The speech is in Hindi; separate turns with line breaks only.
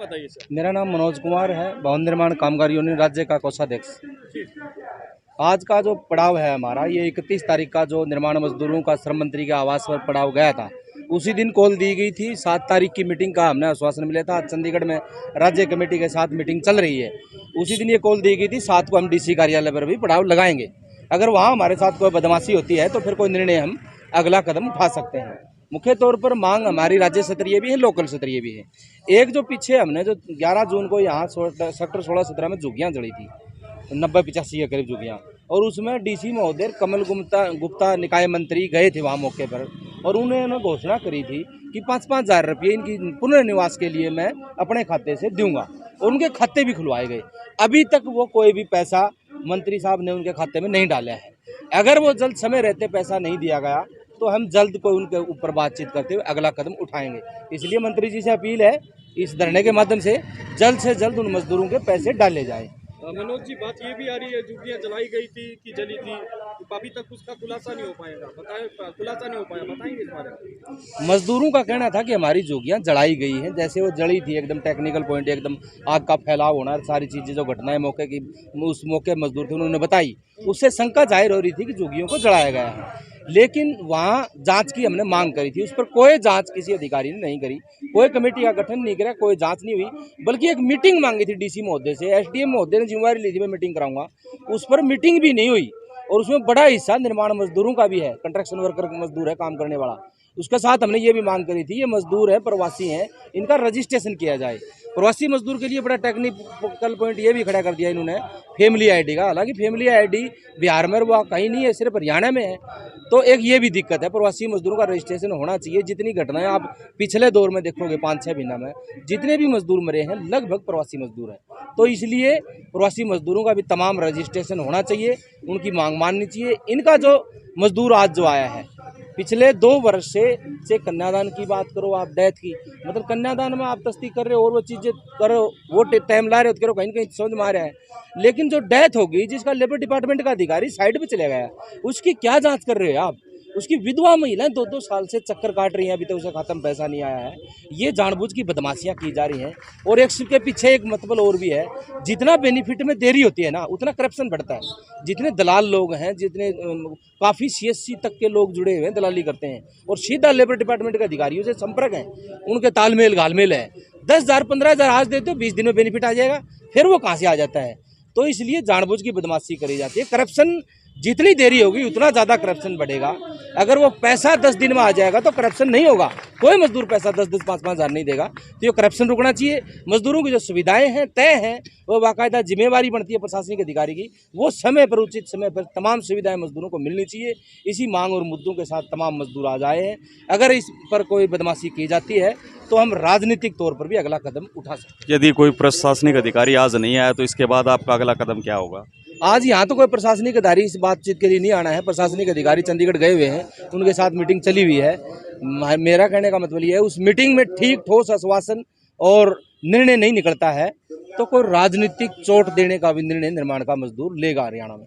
बताइए सर।
मेरा नाम मनोज कुमार है, भवन निर्माण कामगार यूनियन राज्य का कोषाध्यक्ष। आज का जो पड़ाव है हमारा, ये 31 तारीख का जो निर्माण मजदूरों का श्रम मंत्री के आवास पर पड़ाव गया था, उसी दिन कॉल दी गई थी। 7 तारीख की मीटिंग का हमने आश्वासन मिला था। आज चंडीगढ़ में राज्य कमेटी के साथ मीटिंग चल रही है। उसी दिन ये कॉल दी गई थी, 7 को हम डीसी कार्यालय पर भी पड़ाव लगाएंगे। अगर वहाँ हमारे साथ कोई बदमाशी होती है तो फिर कोई निर्णय हम अगला कदम उठा सकते हैं। मुख्य तौर पर मांग हमारी राज्य स्तरीय भी है, लोकल स्तरीय भी है। एक जो पीछे हमने जो 11 जून को यहाँ सेक्टर 16-17 में झुग्गियाँ जड़ी थी, 90-85 के करीब झुग्गियाँ, और उसमें डीसी महोदय कमल गुप्ता निकाय मंत्री गए थे वहाँ मौके पर, और उन्होंने घोषणा करी थी कि 5-5 हज़ार रुपये इनकी पुनर्निवास के लिए मैं अपने खाते से दूंगा, और उनके खाते भी खुलवाए गए। अभी तक वो कोई भी पैसा मंत्री साहब ने उनके खाते में नहीं डाला है। अगर वो जल्द समय रहते पैसा नहीं दिया गया तो हम जल्द कोई उनके ऊपर बातचीत करते हुए अगला कदम उठाएंगे। इसलिए मंत्री जी से अपील है, इस धरने के माध्यम से जल्द उन मजदूरों के पैसे डाले जाएं।
मनोज जी, बात ये भी आ रही है झुग्गियाँ जलाई गई थी कि जली थी, तो अभी तक उसका खुलासा नहीं हो पाएगा, खुलासा नहीं हो पाया, बताएंगे इस बारे में।
मजदूरों का कहना था कि हमारी झुग्गियाँ जलाई गई हैं, जैसे वो जड़ी थी, एकदम टेक्निकल पॉइंट, एकदम आग का फैलाव होना, सारी चीज़ें जो घटनाएं मौके की उस मौके मजदूर थे उन्होंने बताई, उससे शंका जाहिर हो रही थी कि झुग्गियों को जलाया गया है। लेकिन वहाँ जांच की हमने मांग करी थी, उस पर कोई जांच किसी अधिकारी ने नहीं करी, कोई कमेटी का गठन नहीं करा, कोई जांच नहीं हुई, बल्कि एक मीटिंग मांगी थी डीसी महोदय से। एसडीएम महोदय ने जिम्मेवारी ली थी मैं मीटिंग कराऊंगा, उस पर मीटिंग भी नहीं हुई, और उसमें बड़ा हिस्सा निर्माण मजदूरों का भी है, कंस्ट्रक्शन वर्कर मजदूर है, काम करने वाला। उसके साथ हमने ये भी मांग करी थी, ये मजदूर है, प्रवासी हैं, इनका रजिस्ट्रेशन किया जाए। प्रवासी मजदूर के लिए बड़ा टेक्निकल पॉइंट ये भी खड़ा कर दिया इन्होंने, फैमिली आईडी का। हालांकि फैमिली आईडी बिहार में वो कहीं नहीं है, सिर्फ हरियाणा में है। तो एक ये भी दिक्कत है, प्रवासी मजदूरों का रजिस्ट्रेशन होना चाहिए। जितनी घटनाएं आप पिछले दौर में देखोगे 5-6 महीना में, जितने भी मजदूर मरे हैं लगभग प्रवासी मजदूर हैं। तो इसलिए प्रवासी मजदूरों का भी तमाम रजिस्ट्रेशन होना चाहिए, उनकी मांग माननी चाहिए। इनका जो मजदूर आज जो आया है, पिछले 2 वर्ष से कन्यादान की बात करो आप, डेथ की, मतलब कन्यादान में आप तस्दीक कर रहे हो और वो चीज़ें करो, वो टाइम ला रहे हो, करो कहीं ना कहीं समझ में आ रहा है। लेकिन जो डेथ होगी, जिसका लेबर डिपार्टमेंट का अधिकारी साइड पे चले गया, उसकी क्या जांच कर रहे हो आप? उसकी विधवा महिलाएं 2-2 साल से चक्कर काट रही हैं, अभी तक उसे खत्म पैसा नहीं आया है। ये जानबूझ की बदमाशियां की जा रही हैं। और एक के पीछे एक मतलब और भी है, जितना बेनिफिट में देरी होती है ना, उतना करप्शन बढ़ता है। जितने दलाल लोग हैं, जितने काफ़ी CSC तक के लोग जुड़े हुए हैं, दलाली करते हैं, और सीधा लेबर डिपार्टमेंट के अधिकारियों से संपर्क है, उनके तालमेल घालमेल है। 10,000 15,000 आज देते हो, 20 दिन में बेनिफिट आ जाएगा, फिर वो कहाँ से आ जाता है? तो इसलिए जानबूझ की बदमाशी करी जाती है। करप्शन जितनी देरी होगी उतना ज़्यादा करप्शन बढ़ेगा। अगर वो पैसा 10 दिन में आ जाएगा तो करप्शन नहीं होगा। कोई मजदूर पैसा 10-10 5-5 हज़ार नहीं देगा, तो ये करप्शन रुकना चाहिए। मजदूरों की जो सुविधाएं हैं तय हैं, वो बाकायदा जिम्मेवारी बनती है प्रशासनिक अधिकारी की, वो समय पर उचित समय पर तमाम सुविधाएं मजदूरों को मिलनी चाहिए। इसी मांग और मुद्दों के साथ तमाम मजदूर आज आए हैं। अगर इस पर कोई बदमाशी की जाती है तो हम राजनीतिक तौर पर भी अगला कदम उठा सकते हैं।
यदि कोई प्रशासनिक अधिकारी आज नहीं आया तो इसके बाद आपका अगला कदम क्या होगा?
आज यहाँ तो कोई प्रशासनिक अधिकारी इस बातचीत के लिए नहीं आना है। प्रशासनिक अधिकारी चंडीगढ़ गए हुए हैं, उनके साथ मीटिंग चली हुई है। मेरा कहने का मतलब ये है, उस मीटिंग में ठीक ठोस आश्वासन और निर्णय नहीं निकलता है तो कोई राजनीतिक चोट देने का भी निर्णय निर्माण का मजदूर लेगा हरियाणा में।